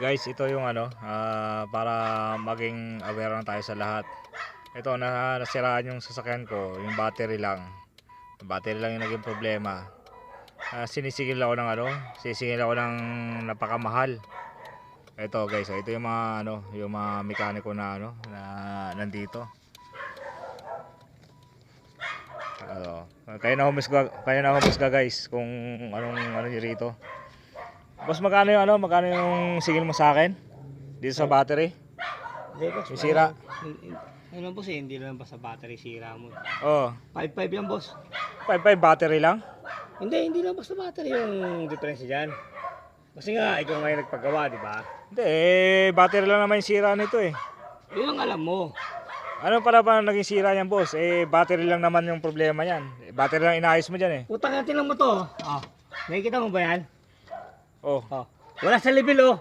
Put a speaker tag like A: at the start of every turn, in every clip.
A: Guys, ito yung para maging aware lang tayo sa lahat. Ito, nasiraan yung sasakyan ko, yung battery lang. Yung battery lang yung naging problema. Sinisingil ako ng sisingil ako ng napakamahal. Ito guys, ito yung mga yung mga mekaniko na na nandito. Kaya na humusga guys kung anong rito. Boss, magkano yung singil mo sa akin? Dito sa battery?
B: Hindi, boss.
A: Yung sira?
B: Ano boss hindi lang basta battery sira mo.
A: Oo.
B: 5.5 yan boss.
A: 5.5 battery lang?
B: Hindi lang basta battery yung diferensya dyan. Kasi nga, ikaw ngayon nagpagawa, di ba?
A: Hindi, battery lang naman yung sira nito eh.
B: Yun ang alam mo.
A: Ano para ba naging sira yan, boss? Battery lang naman yung problema yan. Battery lang inayos mo dyan eh.
B: Utang natin lang mo to. Nakikita mo ba yan?
A: Oh.
B: Wala sa level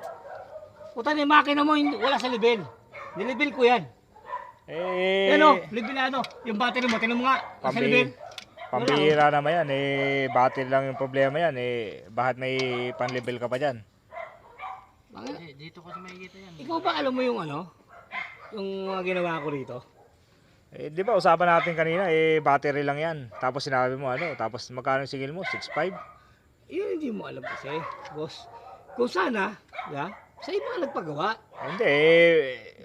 B: Utang yung makina mo, wala sa level. Nilevel ko yan. Level na yung battery mo, tinan mo nga. Sa level.
A: Pambihira naman yan. Battery lang yung problema yan. Bakit may pan-level ka pa dyan?
B: Dito kasi makikita yan. Ikaw ba alam mo yung yung mga ginawa ko rito?
A: Di ba usapan natin kanina, battery lang yan. Tapos sinabi mo tapos magkano yung singil mo? 6.5?
B: Yun hindi mo alam kasi, boss. Kung sana, sa iba ka nagpagawa.
A: Hindi,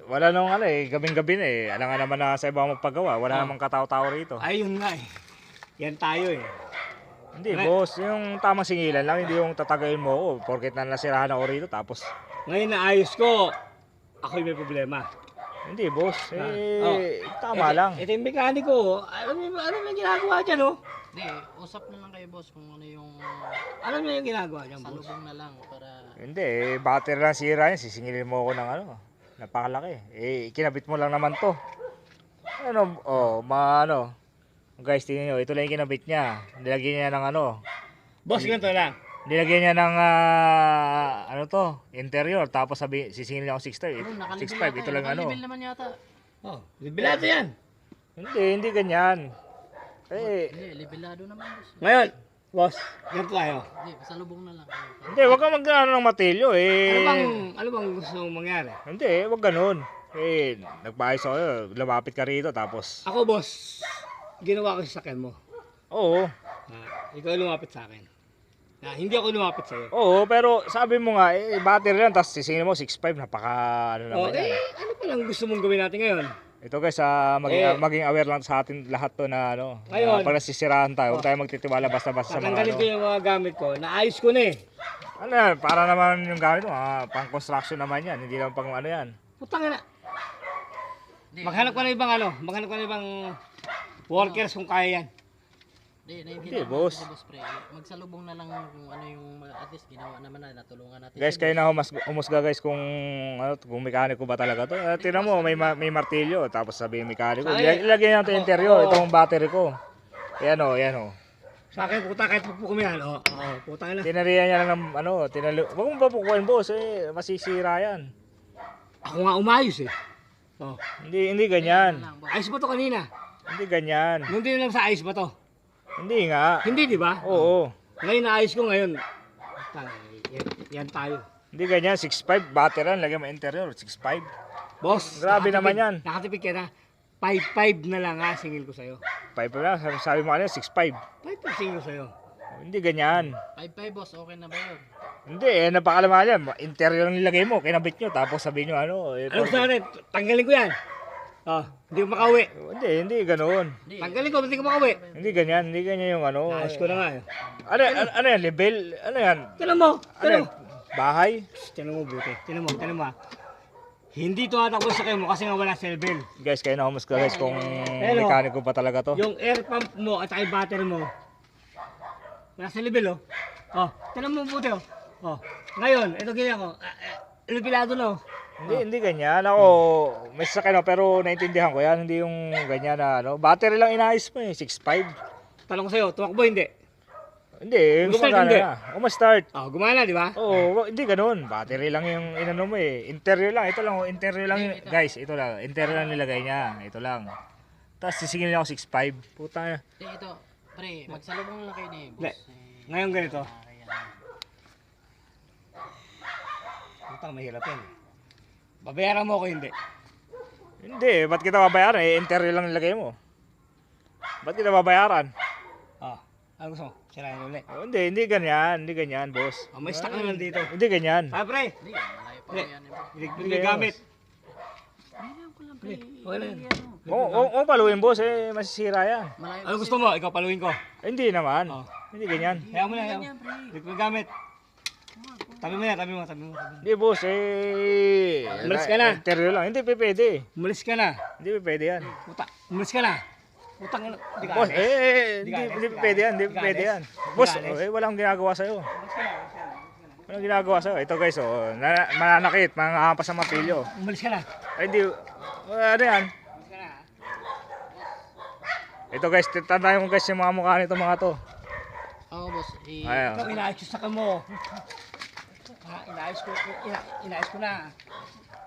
A: wala nung gabing-gabi na Alam nga naman na sa iba magpagawa. Wala namang katao-tao rito.
B: Ayun nga Yan tayo
A: Hindi, boss. Yung tamang singilan lang, hindi yung tatagayin mo ako. Porket na nasirahan ako rito, tapos...
B: Ngayon naayos ko, ako'y may problema.
A: Hindi, boss. Tama lang.
B: Ito yung mekaniko. Ano yung ginagawa dyan,
C: Hindi, usap na lang kayo boss kung ano yung
B: Ano yung ginagawa dyan, boss?
C: salubong na lang para
A: Hindi, battery lang sira yan. Sisingilin mo ako ng napakalaki. Kinabit mo lang naman to. Guys, tingnan nyo. Ito lang yung kinabit niya. Nilagyan niya ng
B: Boss, ganito lang.
A: Nilagyan niya ng interior. Tapos sisingilin niya ako 6.5. Ito lang
C: Nakalibil naman yata.
B: Libilado yan.
A: Hindi ganyan.
C: Hindi, libilado naman boss.
B: Ngayon, boss, ganito tayo.
C: Hindi, salubong na lang kayo.
A: Hindi, wag kang ng matilyo
B: Ano bang gusto mong mangyari?
A: Hindi, wag ganun. Nagpaayos ako, lumapit ka rito tapos...
B: Ako, boss, ginawa ko sa sakyan mo.
A: Oo.
B: Ikaw lumapit sa akin. Hindi ako lumapit sa'yo.
A: Oo, pero sabi mo nga, battery lang, tapos sisingin mo 6.5, napaka naman yan.
B: Ano pa lang gusto mong gawin natin ngayon?
A: Ito guys, maging aware lang sa atin lahat to na
B: Ngayon,
A: pag nasisiraan tayo, huwag tayo magtitiwala basta-basta sa mga
B: tatanggalin ko yung mga gamit ko. Naayos ko na
A: yan, para naman yung gamit mo, pang construction naman yan, hindi naman pang yan.
B: Putang na. Maghanap ka na ibang workers kung kaya yan.
A: Hindi, boss.
C: Pre. Magsalubong na lang kung ano yung at least ginawa naman na natulungan natin.
A: Guys, kayo na humusga guys kung mekaniko ba talaga to. Tingnan mo, may martilyo, tapos sabihin mekaniko. Ilagay natin interior, itong battery ko. Yan o.
B: Sa akin, puta, kahit pupukum yan. Putang na.
A: Tinarihan niya lang ng wag mong papukuin, boss, masisira yan.
B: Ako nga umayos
A: Hindi ganyan.
B: Ayos ba to kanina?
A: Hindi ganyan.
B: Nung din lang sa ayos ba to?
A: Hindi nga.
B: Hindi, di ba?
A: Oo.
B: Ngayon naayos ko ngayon. Yan tayo.
A: Hindi ganyan, 6.5 battery, lagyan mo interior, 6.5.
B: Boss,
A: Grabe naman yan.
B: Nakatipid ka na. 5.5 na lang singil ko sa'yo.
A: 5 lang, sabi mo kanina 6.5.
B: 5.5 singil ko sa'yo.
A: Hindi ganyan.
C: 5-5 boss, okay na ba yun?
A: Hindi, napakalaman yan. Interior lang nilagay mo, kinabit nyo, tapos sabihin nyo
B: Ano gusto natin? Tanggalin ko yan. Hindi ko makauwi.
A: Hindi ganoon.
B: Tanggalin ko, hindi ko makauwi.
A: Hindi ganyan yung
B: Naayos ko na nga
A: Ano yan, level? Ano yan?
B: Tinan mo.
A: Bahay?
B: Tinan mo buti. Tinan mo. Hindi to atakbo sa kayo mo kasi nga wala sa level.
A: Guys, kayo na humusga guys kung mekaniko pa talaga to.
B: Yung air pump mo at yung battery mo, wala sa level tinan mo buti Ngayon, ito ganyan ko. Ilipilado na
A: Hindi ganyan. Ako, may sasakyan ako, pero naintindihan ko yan. Hindi yung ganyan na battery lang inayos mo 6.5.
B: Tanong ko sa'yo, tumakbo hindi?
A: Hindi, gumagana
B: hindi?
A: na. Umastart.
B: Gumana, di ba?
A: Oo, hindi ganun. Battery lang yung inano mo Interior lang. Ito lang, interior lang. Guys, ito lang. Interior lang nilagay niya. Ito lang. Tapos sisingin niya ako 6.5. Puta.
C: Ito, pre, magsalubong lang kayo ni boss.
B: Ngayon ganito. Utang mahirap yan. Babayaran mo ako hindi.
A: Hindi, ba't kita babayaran? Eh, interview lang nilagay mo. Ba't kita babayaran?
B: Ah, ano gusto mo? Sirayan ko ulit.
A: Oh, hindi ganyan, boss.
B: May stock na lang dito.
A: Hindi ganyan.
B: Ah, pre.
C: Hindi, malayo pa yan.
B: Bilig gamit.
C: Alam ko lang, pre.
B: Wala yan.
A: Oo, paluin boss, eh, masisira yan.
C: Malayo
B: Ano gusto mo? Ikaw paluin ko.
A: Eh, hindi naman.
B: Oh.
A: Hindi ganyan.
B: Kaya mo na, kaya mo. Bilig gamit. Tabi mo yan, tabi mo.
A: Hindi boss, eh.
B: Umalis ka na.
A: Interview lang. Hindi pwede.
B: Umalis ka na.
A: Hindi pwede yan.
B: Umalis ka na. Utang na. Di ka
A: Boss,
B: alis.
A: hindi pwede yan. Hindi
B: Di ka
A: pwede
B: alis.
A: yan.
B: Di ka
A: Boss,
B: alis.
A: walang ginagawa sa'yo.
B: Umalis ka na.
A: Walang ginagawa sa'yo. Ito guys, mananakit, mangangapas sa mapilyo.
B: Umalis ka na.
A: Ay, hindi. Ano yan?
B: Umalis ka na.
A: Ito guys, tandaan mo guys yung mga mukha nito mga to.
C: Oo, boss.
A: Ayan.
B: Ikaw, inaayos ko sa kamo. Inaayos ko na.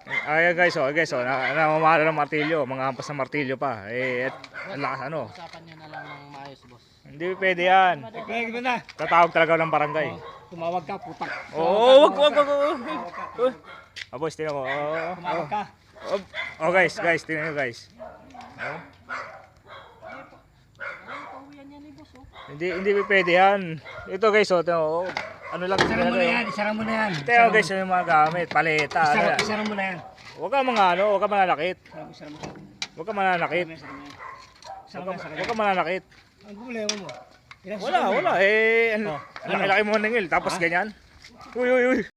A: Ayan guys, namamahal ng martilyo, mga ampas ng martilyo pa. Eh, ang lakas ano.
C: Usapan nyo na lang ng maayos, boss.
A: Hindi pwede yan.
B: Kaya gano'n na.
A: Tatawag talaga ng barangay.
B: Tumawag ka, putak.
A: Oo, wag. Boss, tingnan mo.
B: Tumawag ka.
A: Oh guys, tingnan nyo guys. Oh.
C: Pauwian yan, boss, oh.
A: Hindi pwede yan. Ito guys, tingnan mo. Ano lang
B: Isara mo na
A: talaga.
B: yan, isara mo na yan.
A: Tingnan mo guys, yung mga gamit, paleta. Ano yan.
B: Isara mo na yan.
A: Huwag ka huwag ka mananakit.
B: Isara mo.
A: Huwag ka mananakit.
B: Isara mo.
A: Huwag ka mananakit.
B: Ang problema mo.
A: Wala. Eh, ang
B: Ano?
A: laki mo ng ngil, tapos ganyan. Uy.